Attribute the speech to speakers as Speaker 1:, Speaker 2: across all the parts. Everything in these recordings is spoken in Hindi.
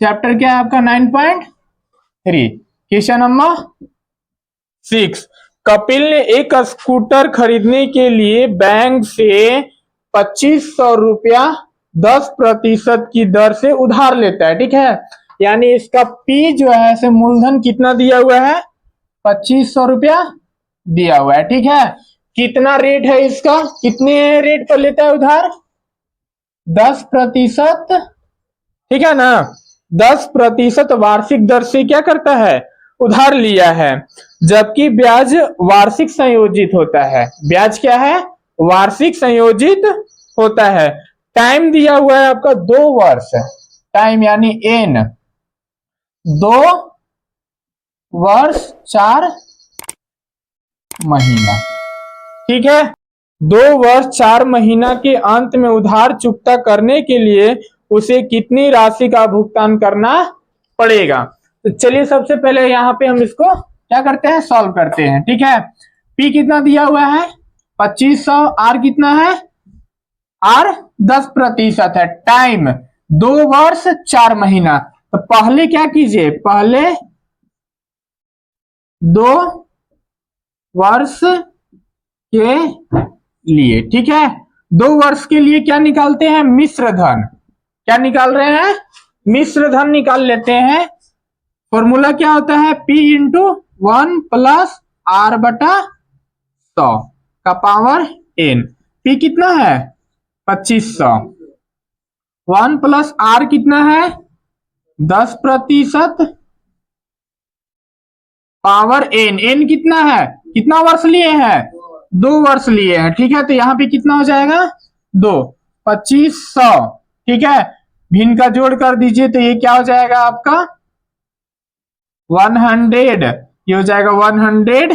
Speaker 1: चैप्टर क्या है आपका 9.3। क्वेश्चन नंबर 6, कपिल ने एक स्कूटर खरीदने के लिए बैंक से 2500 रुपया 10% की दर से उधार लेता है। ठीक है, यानी इसका पी जो है से मूलधन कितना दिया हुआ है, 2500 रुपया दिया हुआ है। ठीक है, कितना रेट है इसका, कितने रेट पर लेता है उधार, 10%। ठीक है ना, 10% वार्षिक दर से क्या करता है, उधार लिया है। जबकि ब्याज वार्षिक संयोजित होता है। ब्याज क्या है, वार्षिक संयोजित होता है। टाइम दिया हुआ है आपका 2 वर्ष, टाइम यानी एन, 2 वर्ष 4 महीना। ठीक है, 2 वर्ष 4 महीना के अंत में उधार चुकता करने के लिए उसे कितनी राशि का भुगतान करना पड़ेगा। तो चलिए सबसे पहले यहाँ पे हम इसको क्या करते हैं, सॉल्व करते हैं। ठीक है, पी कितना दिया हुआ है 2500, आर कितना है, आर 10% है, टाइम 2 वर्ष 4 महीना। तो पहले क्या कीजिए, पहले 2 वर्ष के लिए, ठीक है, 2 वर्ष के लिए क्या निकालते हैं, मिश्र धन। क्या निकाल रहे हैं, मिश्र धन निकाल लेते हैं। फॉर्मूला क्या होता है, P इंटू 1 प्लस आर बटा 100 का पावर n। P कितना है 2500, 1 प्लस आर कितना है 10% पावर n। n कितना है, कितना वर्ष लिए हैं, 2 वर्ष लिए हैं। ठीक है, तो यहाँ पे कितना हो जाएगा 2, 2500। ठीक है, भिन्न का जोड़ कर दीजिए तो ये क्या हो जाएगा आपका 100, ये हो जाएगा 110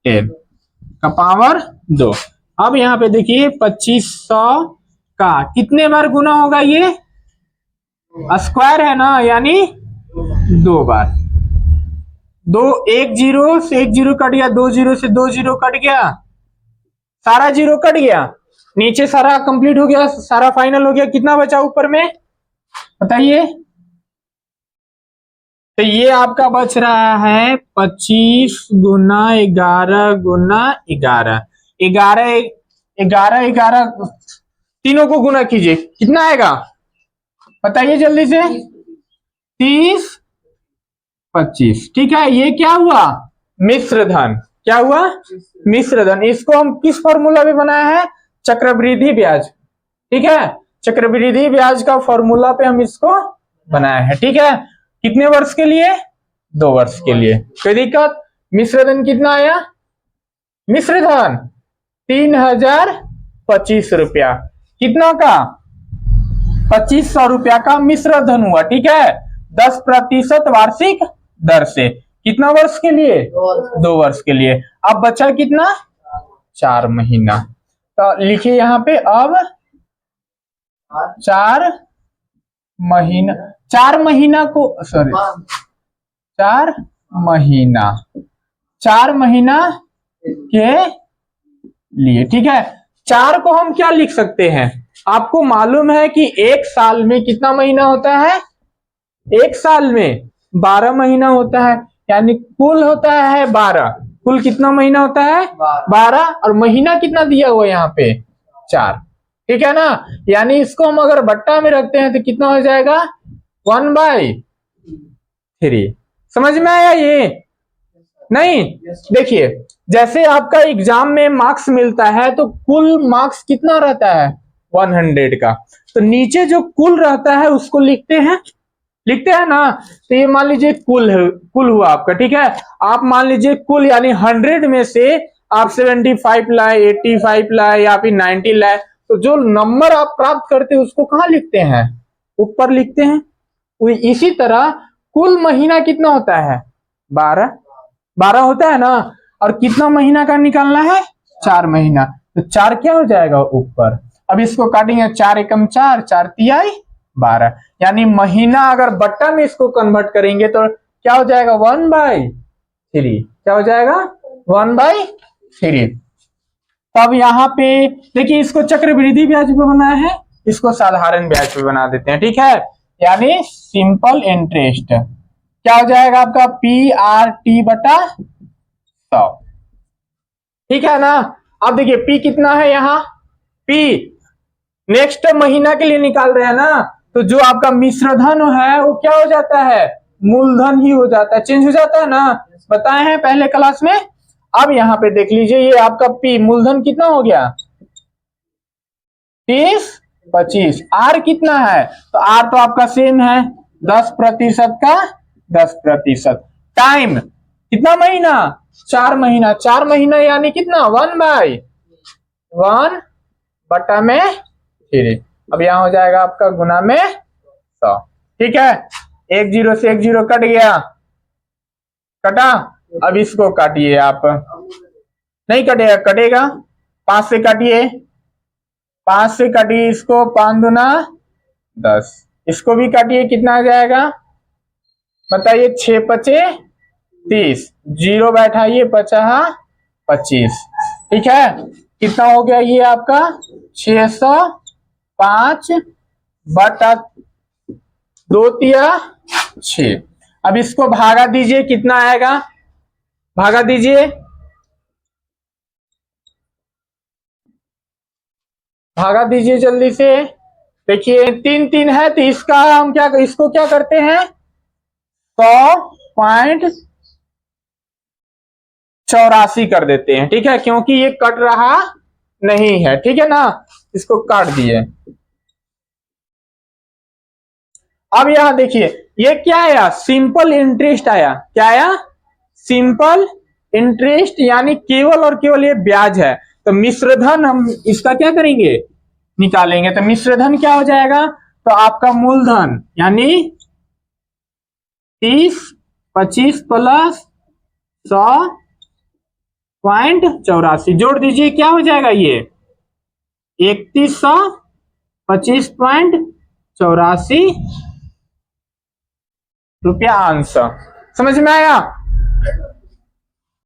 Speaker 1: का पावर 2। अब यहाँ पे देखिए 2500 का कितने बार गुना होगा, ये स्क्वायर है ना, यानी 2 बार। 2 1 0 से 1 0 कट गया, 2 0 से 2 0 कट गया, सारा 0 कट गया, नीचे सारा कंप्लीट हो गया, सारा फाइनल हो गया। कितना बचा ऊपर में बताइए, तो ये आपका बच रहा है 25 गुना 11 गुना 11, 11 11 11 तीनों को गुना कीजिए, कितना आएगा बताइए जल्दी से, 30 25। ठीक है, ये क्या हुआ मिश्र धन, क्या हुआ मिश्र धन। इसको हम किस फॉर्मूला में बनाया है, चक्रवृद्धि ब्याज। ठीक है, चक्रवृद्धि ब्याज का फॉर्मूला पे हम इसको बनाया है। ठीक है, कितने वर्ष के लिए, 2 वर्ष के लिए। कोई दिक्कत, मिश्र धन कितना आया, मिश्र धन 3025 रुपया, कितना का 2500 रुपया का मिश्र धन हुआ। ठीक है, 10% वार्षिक दर से, कितना वर्ष के लिए, 2 वर्ष के लिए। अब बचा कितना 4 महीना, तो लिखिए यहाँ पे अब 4 महीना, 4 महीना को सॉरी 4 महीना, 4 महीना के लिए। ठीक है, 4 को हम क्या लिख सकते हैं, आपको मालूम है कि 1 साल में कितना महीना होता है, 1 साल में 12 महीना होता है, यानी कुल होता है 12। कुल कितना महीना होता है 12, और महीना कितना दिया हुआ यहाँ पे 4। ठीक है ना, यानी इसको हम अगर बट्टा में रखते हैं तो कितना हो जाएगा 1/3। समझ में आया ये, नहीं देखिए, जैसे आपका एग्जाम में मार्क्स मिलता है तो कुल मार्क्स कितना रहता है 100 का, तो नीचे जो कुल रहता है उसको लिखते हैं ना। तो ये मान लीजिए कुल है, कुल हुआ आपका। ठीक है, आप मान लीजिए कुल यानी 100 में से आप 75 लाए, 85 लाए या फिर 90 लाए, तो जो नंबर आप प्राप्त करते हैं उसको कहाँ लिखते हैं, ऊपर लिखते हैं। इसी तरह कुल महीना कितना होता है 12 होता है ना, और कितना महीना का निकालना है 4 महीना, तो 4 क्या हो जाएगा ऊपर। अब इसको काटेंगे, 4 एकम 4, 4 तिहाई 12, यानी महीना अगर बट्टा में इसको कन्वर्ट करेंगे तो क्या हो जाएगा 1/3। क्या हो जाएगा 1/3। तब यहाँ पे देखिए, इसको चक्रवृद्धि ब्याज पे बनाया है, इसको साधारण ब्याज पे बना देते हैं। ठीक है, यानी सिंपल इंटरेस्ट क्या हो जाएगा आपका PRT बटा 100। ठीक है ना। अब देखिए P कितना है यहाँ, P नेक्स्ट महीना के लिए निकाल रहे हैं ना, तो जो आपका मिश्रधन है वो क्या हो जाता है, मूलधन ही हो जाता है, चेंज हो जाता है ना, बताए हैं पहले क्लास में। अब यहाँ पे देख लीजिए ये आपका P मूलधन कितना हो गया 30 25, R कितना है, तो R तो आपका सेम है 10% का 10%। टाइम कितना महीना 4 महीना, 4 महीना यानी कितना 1/1 बटा में 3। अब यहां हो जाएगा आपका गुना में 100। ठीक है, 1 0 से 1 0 कट गया, कटा। अब इसको काटिए आप, नहीं कटेगा, कटेगा 5 से काटिए, 5 से काटिए इसको, 5 दूना 10, इसको भी काटिए, कितना आ जाएगा बताइए, 6 पचे 30, 0 बैठाइए 50 25। ठीक है, कितना हो गया ये आपका 605 बटा 2 तिया 6। अब इसको भागा दीजिए, कितना आएगा, भागा दीजिए, भागा दीजिए जल्दी से। देखिए 3 3 है तो इसका हम क्या, इसको क्या करते हैं 100.84 कर देते हैं। ठीक है, क्योंकि ये कट रहा नहीं है, ठीक है ना, इसको काट दिए। अब यहां देखिए ये क्या आया, सिंपल इंटरेस्ट आया, क्या आया सिंपल इंटरेस्ट, यानी केवल और केवल ये ब्याज है। तो मिश्रधन हम इसका क्या करेंगे निकालेंगे, तो मिश्रधन क्या हो जाएगा, तो आपका मूलधन यानी 30 25 प्लस 100.84 जोड़ दीजिए, क्या हो जाएगा ये 3125.84 रुपया आंसर। समझ में आया।